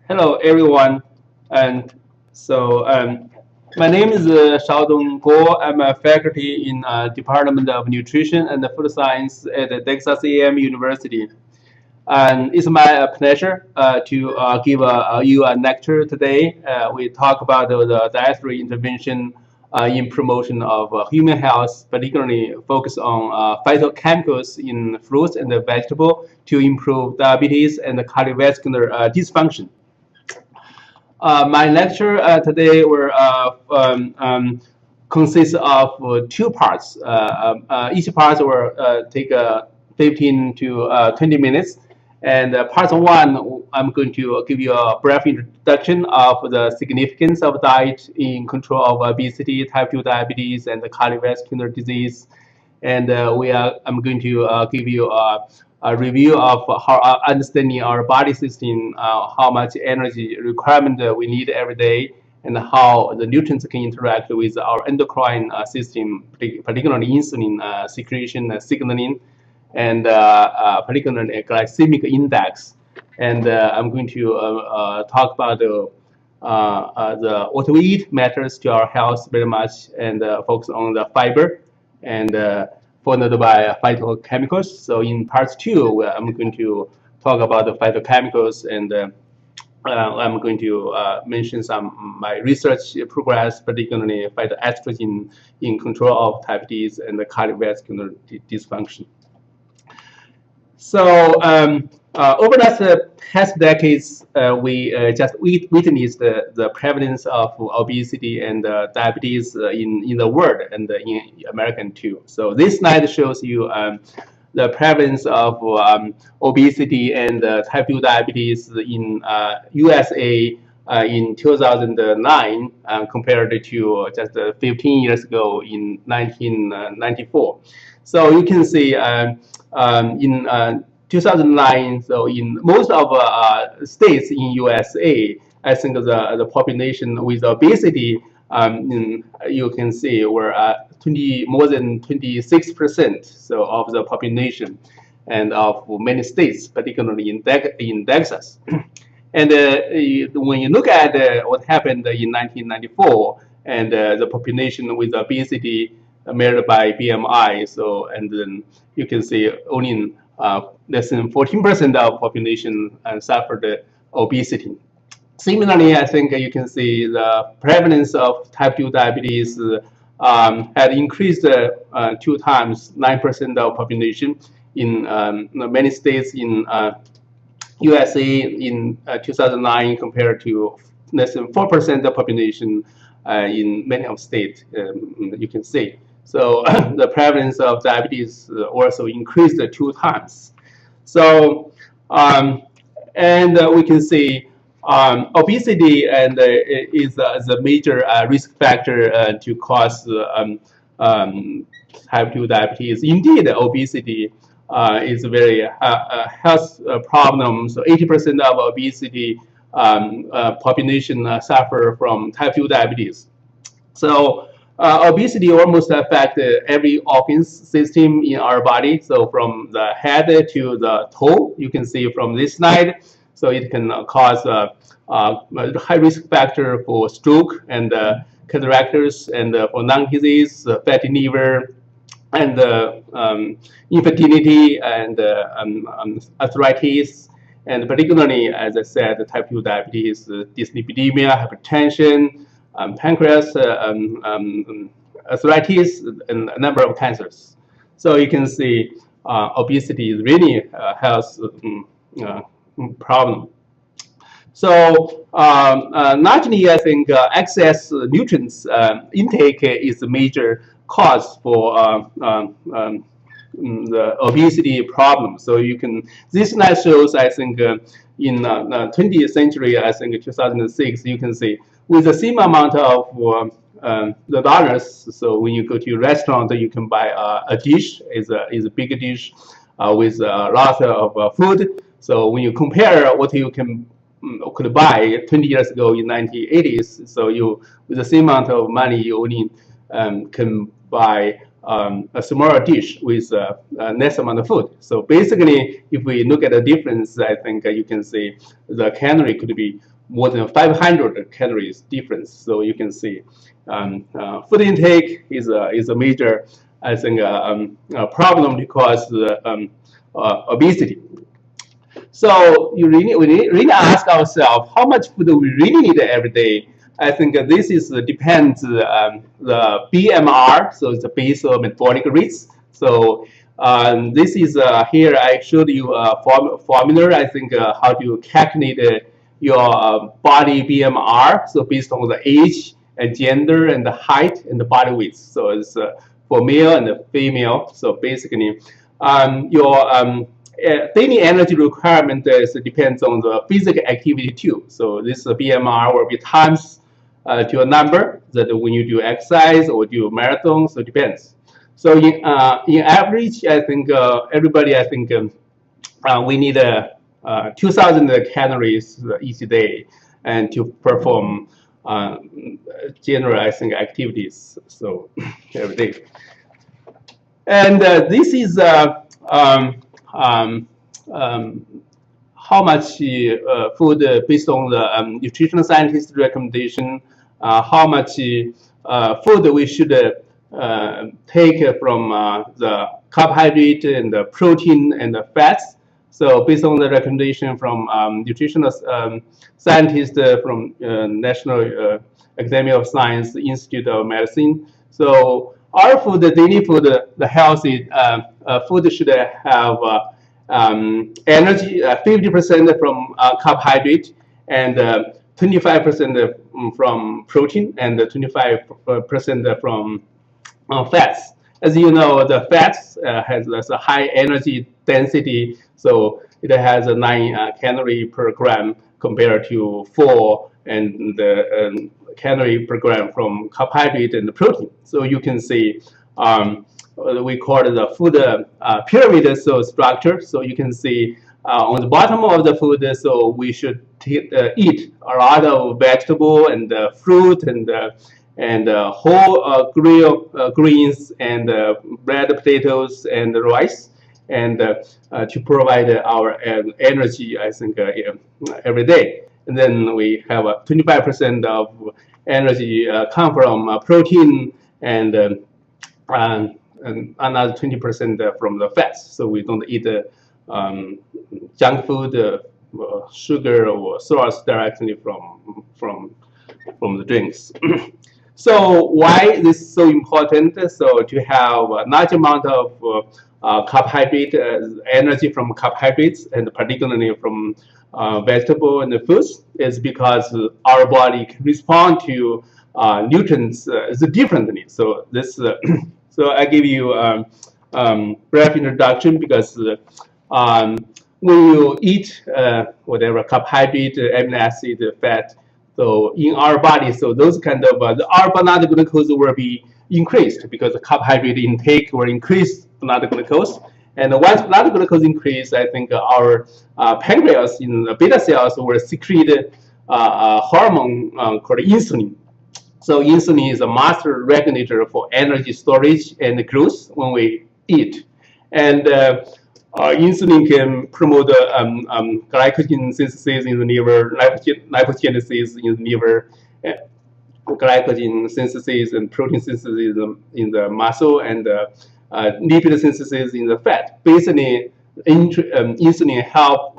Hello, everyone. And so my name is Xiaodong Guo. I'm a faculty in Department of Nutrition and Food Science at Texas A&M University. And it's my pleasure to give you a lecture today. We talk about the dietary intervention in promotion of human health, particularly focus on phytochemicals in fruits and vegetables to improve diabetes and cardiovascular dysfunction. My lecture today will consists of two parts. Each part will take 15 to 20 minutes. And part one, I'm going to give you a brief introduction of the significance of diet in control of obesity, type 2 diabetes, and cardiovascular disease. And I'm going to give you a review of how understanding our body system, how much energy requirement we need every day, and how the nutrients can interact with our endocrine system, particularly insulin secretion, signaling, and particularly glycemic index. And I'm going to talk about what we eat matters to our health very much, and focus on the fiber, and followed by phytochemicals. So in part two, I'm going to talk about the phytochemicals, and I'm going to mention some my research progress, particularly phytoestrogen in control of diabetes and the cardiovascular dysfunction. So over the past decades, we just witnessed the prevalence of obesity and diabetes in the world and in American too. So this slide shows you the prevalence of obesity and type 2 diabetes in USA in 2009 compared to just 15 years ago in 1994. So you can see in 2009, so in most of states in USA, I think the population with obesity, you can see were more than 26% so of the population, and of many states, particularly in Texas. And when you look at what happened in 1994, and the population with obesity measured by BMI, so and then you can see only less than 14% of population suffered obesity. Similarly, I think you can see the prevalence of type 2 diabetes had increased 2 times, 9% of population in many states in USA in 2009 compared to less than 4% of population in many of states, you can see. So the prevalence of diabetes also increased 2 times. So, and we can see obesity and is the major risk factor to cause type 2 diabetes. Indeed, obesity is a very health problem. So 80% of obesity population suffer from type 2 diabetes. So obesity almost affects every organ system in our body. So from the head to the toe, you can see from this slide. So it can cause a high risk factor for stroke and cataracts, and for lung disease, fatty liver, and infertility, and arthritis, and particularly, as I said, type 2 diabetes, dyslipidemia, hypertension, pancreas, arthritis, and a number of cancers. So you can see obesity is really a health problem. So largely, I think excess nutrients intake is a major cause for the obesity problem. So you can, this slide shows, I think, in 20th century, I think 2006, you can see with the same amount of the dollars. So when you go to a restaurant, you can buy a dish, is a big dish with a lot of food. So when you compare what you could buy 20 years ago in 1980s, so you, with the same amount of money, you only can buy a smaller dish with less amount of food. So basically, if we look at the difference, I think you can see the calorie could be more than 500 calories difference. So you can see food intake is a major, I think, problem to cause obesity. So we really ask ourselves how much food we really need every day. I think this is depends the BMR, so it's the basal metabolic rate. So this is here I showed you a formula. I think how to calculate your body BMR. So based on the age and gender and the height and the body weight. So it's for male and female. So basically, your daily energy requirement depends on the physical activity too. So this BMR will be times to a number that when you do exercise or do marathon, so it depends. So in average, I think everybody, I think we need 2,000 calories each day and to perform general, I think, activities. So every day. And this is how much food based on the nutritional scientist recommendation, how much food we should take from the carbohydrate and the protein and the fats. So based on the recommendation from nutritional scientists from National Academy of Science, Institute of Medicine. So our food, the daily food, the healthy food should have energy, 50% from carbohydrate and 25% from protein and 25% from fats. As you know, the fats has a high energy density, so it has a 9 calorie per gram compared to 4 and the calorie per gram from carbohydrate and the protein. So you can see we call it the food pyramid so structure. So you can see on the bottom of the food, so we should eat a lot of vegetable and fruit and whole greens and bread, potatoes, and rice, and to provide our energy, I think, every day. And then we have 25% of energy come from protein and another 20% from the fats. So we don't eat junk food, sugar or sauce directly from the drinks. So why this is so important? So to have a large amount of carbohydrate, energy from carbohydrates, and particularly from vegetable and foods, is because our body can respond to nutrients differently. So this, so I give you brief introduction because when you eat whatever carbohydrate, amino acid, fat, so in our body, so those kind of our blood glucose will be increased because the carbohydrate intake will increase blood glucose. And once blood glucose increase, I think our pancreas in the beta cells will secrete a hormone called insulin. So insulin is a master regulator for energy storage and growth when we eat. And insulin can promote glycogen synthesis in the liver, lipogenesis in the liver, glycogen synthesis and protein synthesis in the muscle, and lipid synthesis in the fat. Basically, insulin help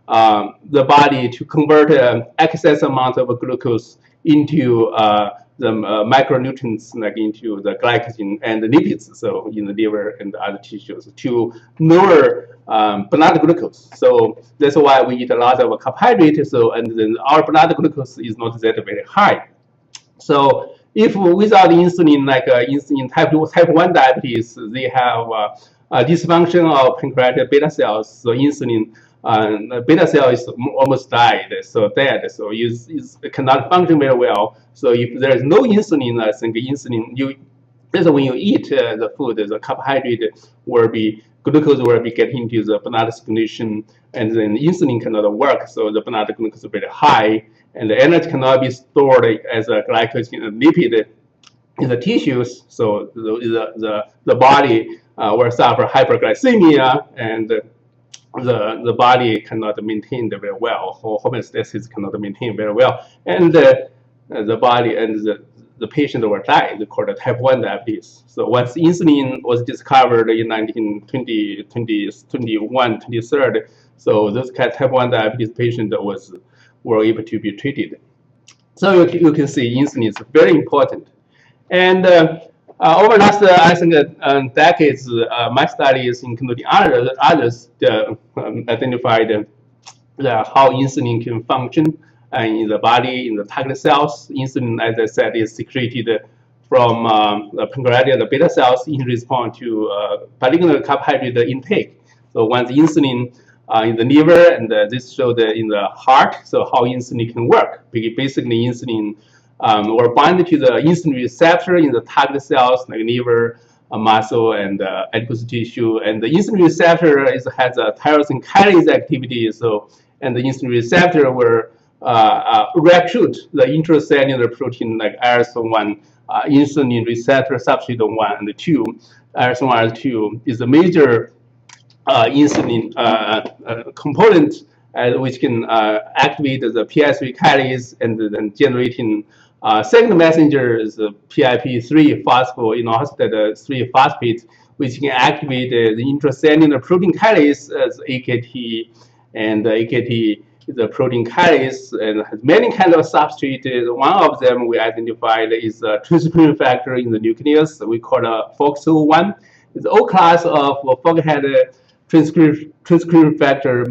the body to convert excess amount of glucose into the micronutrients, like into the glycogen and the lipids, so in the liver and the other tissues, to lower blood glucose. So that's why we eat a lot of carbohydrates. So and then our blood glucose is not that very high. So if without insulin, like insulin type 1 diabetes, they have dysfunction of pancreatic beta cells. So insulin beta cell is almost died, so dead, so it cannot function very well. So if there is no insulin, I think insulin, that's when you eat the food, the carbohydrate will be, glucose will be getting into the blood circulation, and then insulin cannot work, so the blood glucose is very high, and the energy cannot be stored as a glycogen and lipid in the tissues, so the body will suffer hyperglycemia, and the body cannot maintain very well, or homeostasis cannot maintain very well, and the body and the patient will die. They call it type 1 diabetes. So once insulin was discovered in 1920, 21, 23rd, so those type 1 diabetes patients were able to be treated. So you can see insulin is very important. And over last, I think, decades, my studies, including others identified how insulin can function in the body, in the target cells. Insulin, as I said, is secreted from the pancreatic the beta cells in response to particular carbohydrate intake. So once insulin in the liver, and this showed in the heart, so how insulin can work. Basically, insulin will bind to the insulin receptor in the target cells like liver, muscle, and adipose tissue. And the insulin receptor has a tyrosine kinase activity. So, and the insulin receptor will recruit the intracellular protein like IRS1, insulin receptor substrate 1 and 2. IRS1, IRS2 is a major insulin component which can activate the PI3 kinase and then generating second messenger is PIP3 phosphonate 3 phosphate, which can activate the intracellular protein kinase as AKT, and AKT is a protein kinase and has many kinds of substrates. One of them we identified is a transcription factor in the nucleus. We call it FOXO1. It's all class of FOXO transcription factor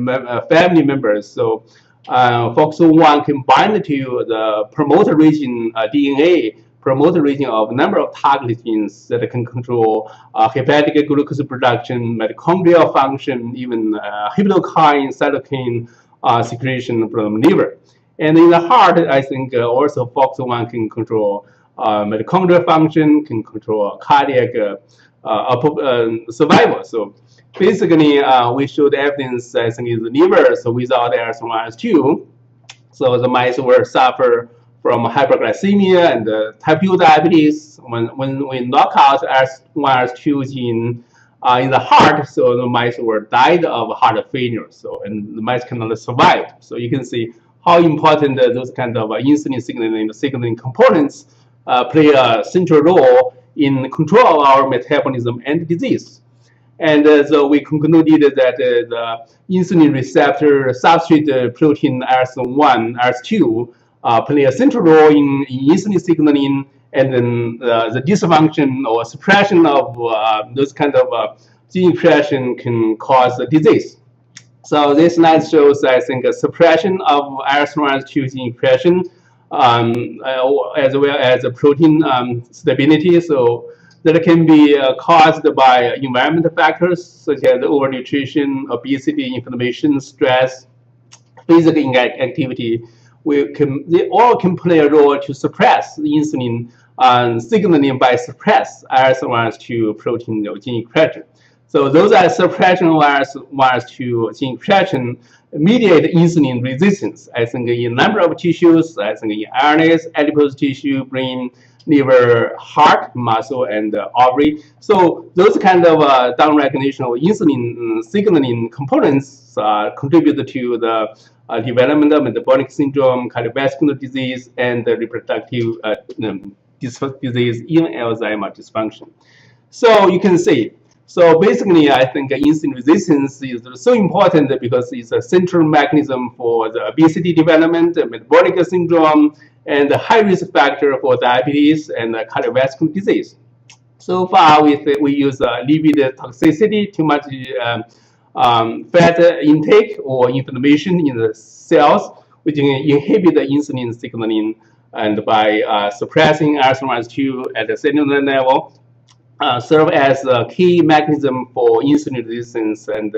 family members. So FOXO1 can bind to the promoter region DNA promoter region of a number of target genes that can control hepatic glucose production, mitochondrial function, even hepatokine, cytokine secretion from the liver. And in the heart, I think also FOXO1 can control mitochondrial function, can control cardiac survival. So basically, we showed evidence, I think, in the liver, so without IRS1, IRS2, so the mice will suffer from hyperglycemia and type 2 diabetes. When we knock out IRS1, IRS2 gene in the heart, so the mice were died of heart failure. So, and the mice cannot survive. So you can see how important those kind of insulin signaling components play a central role in control of our metabolism and disease. And so we concluded that the insulin receptor substrate protein IRS1, IRS2 play a central role in insulin signaling, and then the dysfunction or suppression of those kind of gene expression can cause a disease. So this slide shows, I think, a suppression of IRS1, IRS2 gene expression as well as a protein stability. So that can be caused by environmental factors such as overnutrition, obesity, inflammation, stress, physical activity. They all can play a role to suppress the insulin signaling by suppress IRS1, IRS2 protein gene expression. So those are suppression of IRS1, IRS2 gene expression mediate insulin resistance. I think in a number of tissues, I think in RNAs, adipose tissue, brain, liver, heart, muscle, and ovary. So those kind of downregulation of insulin signaling components contribute to the development of metabolic syndrome, cardiovascular disease, and reproductive disease, even Alzheimer's dysfunction. So you can see. So basically, I think insulin resistance is so important because it's a central mechanism for the obesity development, metabolic syndrome, and the high risk factor for diabetes and cardiovascular disease. So far, we use lipid toxicity, too much fat intake or inflammation in the cells, which can inhibit the insulin signaling, and by suppressing IRS1, IRS2 at the cellular level, serve as a key mechanism for insulin resistance and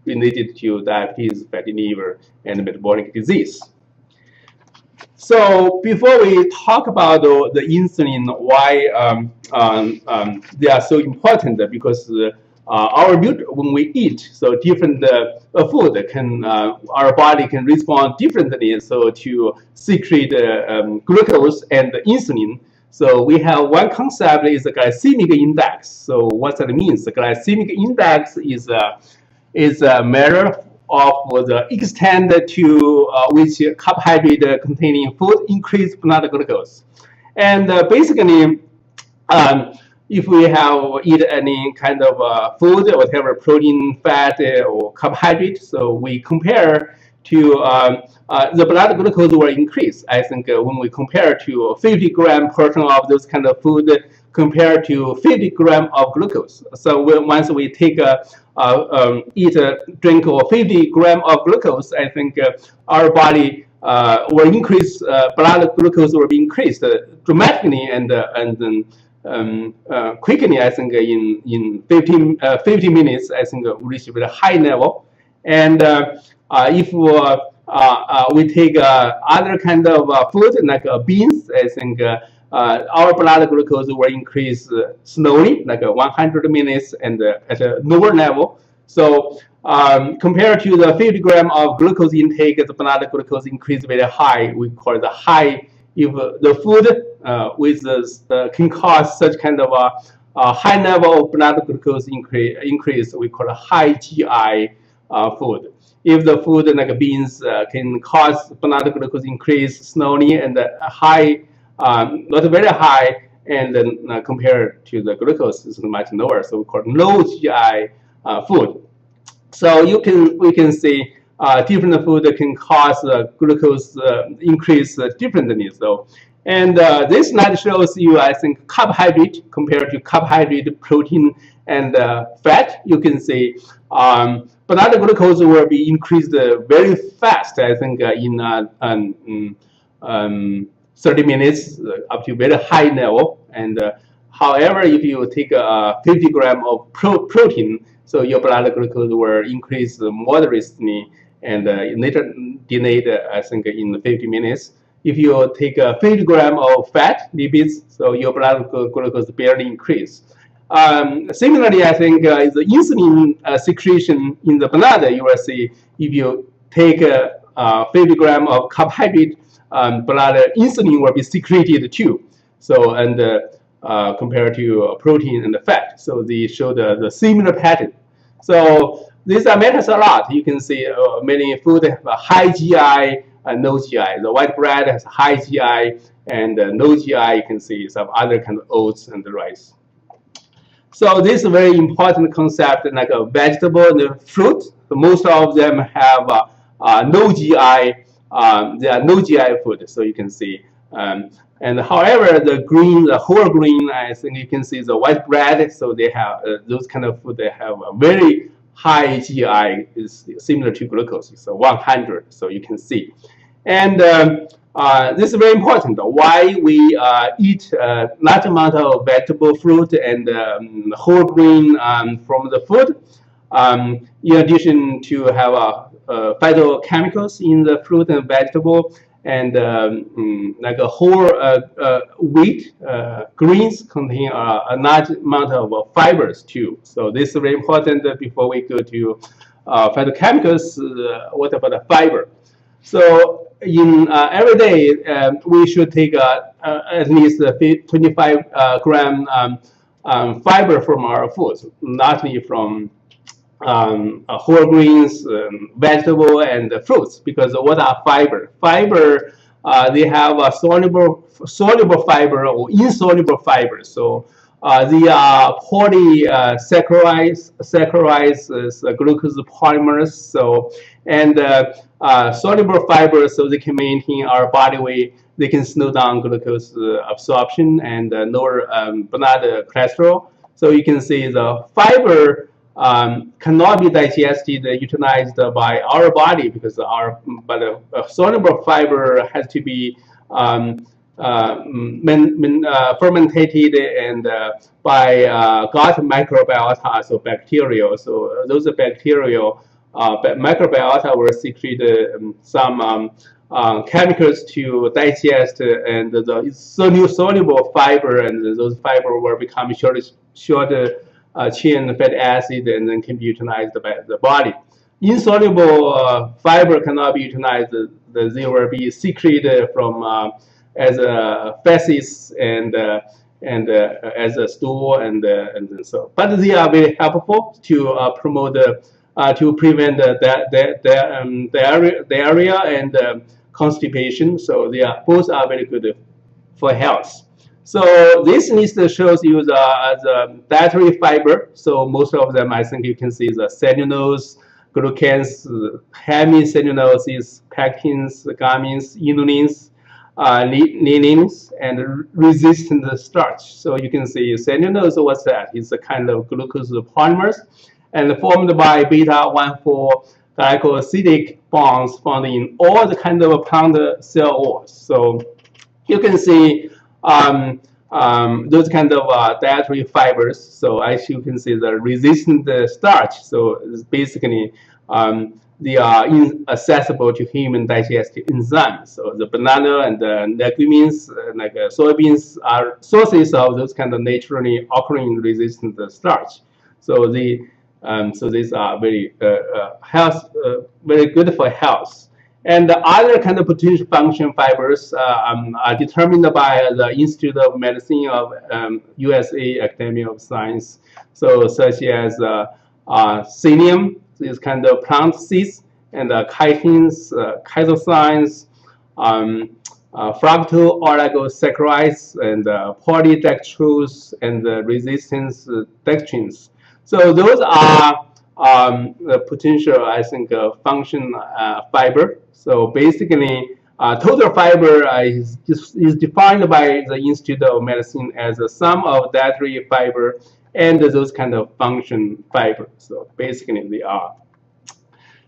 related to diabetes, fatty liver, and metabolic disease. So before we talk about the insulin, why they are so important, because when we eat, so different food can our body can respond differently, so to secrete glucose and insulin. So we have one concept is the glycemic index. So what that means? The glycemic index is a measure of the extent to which carbohydrate containing food increase blood glucose. And basically, if we have eat any kind of food, whatever protein, fat, or carbohydrate, so we compare to the blood glucose will increase. I think when we compare to 50-gram portion of those kind of food compared to 50 gram of glucose. So once we take eat a drink of 50 gram of glucose, I think our body will increase, blood glucose will be increased dramatically and quickly. I think in 50 minutes, I think we reach a high level. And if we take other kind of food like beans, I think our blood glucose will increase slowly, like 100 minutes and at a lower level. So compared to the 50 gram of glucose intake, the blood glucose increase very high. We call it the high. If the food with can cause such kind of a high level of blood glucose increase, we call it high GI food. If the food like beans can cause blood glucose increase slowly and high, not very high, and then compared to the glucose is much lower, so we call it low GI food. So we can see different food can cause glucose increase differently. So, and this slide shows you, I think, carbohydrate compared to carbohydrate, protein, and fat. You can see blood glucose will be increased very fast. I think in 30 minutes up to very high level. And however, if you take 50 gram of protein, so your blood glucose will increase moderately and later delayed, I think, in 50 minutes. If you take 50 gram of fat, lipids, so your blood glucose barely increase. Similarly, I think the insulin secretion in the blood, you will see if you take 50 gram of carbohydrate, blood insulin will be secreted too. So, and compared to protein and the fat, so they show the similar pattern. So these matters a lot. You can see many food have a high GI and no GI. The white bread has high GI and no GI. You can see some other kind of oats and the rice. So this is a very important concept, like a vegetable and fruit. Most of them have no GI. They are no GI food, so you can see. And however, the whole grain, I think you can see the white bread. So they have those kind of food. They have a very high GI, is similar to glucose. So 100. So you can see, and this is very important. Why we eat large amount of vegetable, fruit, and whole grain from the food. In addition to have phytochemicals in the fruit and vegetable, and like a whole wheat greens contain a large amount of fibers too. So this is very important. Before we go to phytochemicals, what about the fiber? So in every day we should take at least 25 gram fiber from our foods, largely from whole grains, vegetable, and fruits. Because what are fiber? Fiber, they have a soluble fiber or insoluble fiber. So they are polysaccharides, glucose polymers. So, and soluble fibers, so they can maintain our body weight. They can slow down glucose absorption and lower blood cholesterol. So you can see the fiber cannot be digested, utilized by our body, because soluble fiber has to be fermented and by gut microbiota, so bacteria. So those bacterial microbiota will secrete some chemicals to digest, and the soluble fiber, and those fiber will become short chain fatty acid, and then can be utilized by the body. Insoluble fiber cannot be utilized. They will be secreted from as a feces and as a stool, and so. But they are very helpful to promote to prevent diarrhea and constipation. So they are both are very good for health. So this list shows you the dietary fiber. So most of them, I think you can see the cellulose, glucans, hemicelluloses, pectins, gamins, inulins, linens, and resistant starch. So you can see cellulose, what's that? It's a kind of glucose polymers and formed by beta-1,4 glycosidic bonds found in all the kind of plant cell walls. So you can see those kind of dietary fibers. So as you can see, the resistant starch. So it's basically they are inaccessible to human digestive enzymes. So the banana and the legumes, like soybeans, are sources of those kind of naturally occurring resistant starch. So so these are very very good for health. And the other kind of potential function fibers are determined by the Institute of Medicine of USA Academy of Science. So such as psyllium, these kind of plant seeds, and chitins, chitosans, fructooligosaccharides, and polydextrose, and resistance dextrins. So those are the potential, I think, function fiber. So basically, total fiber is defined by the Institute of Medicine as a sum of dietary fiber and those kind of function fiber. So basically, they are.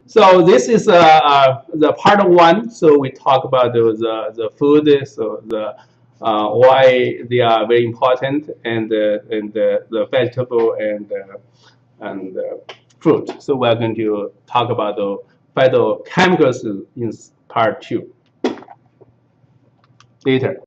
So this is the part one. So we talk about the food, so the why they are very important, and the vegetable and fruit. So we're going to talk about the phytochemicals in part two later.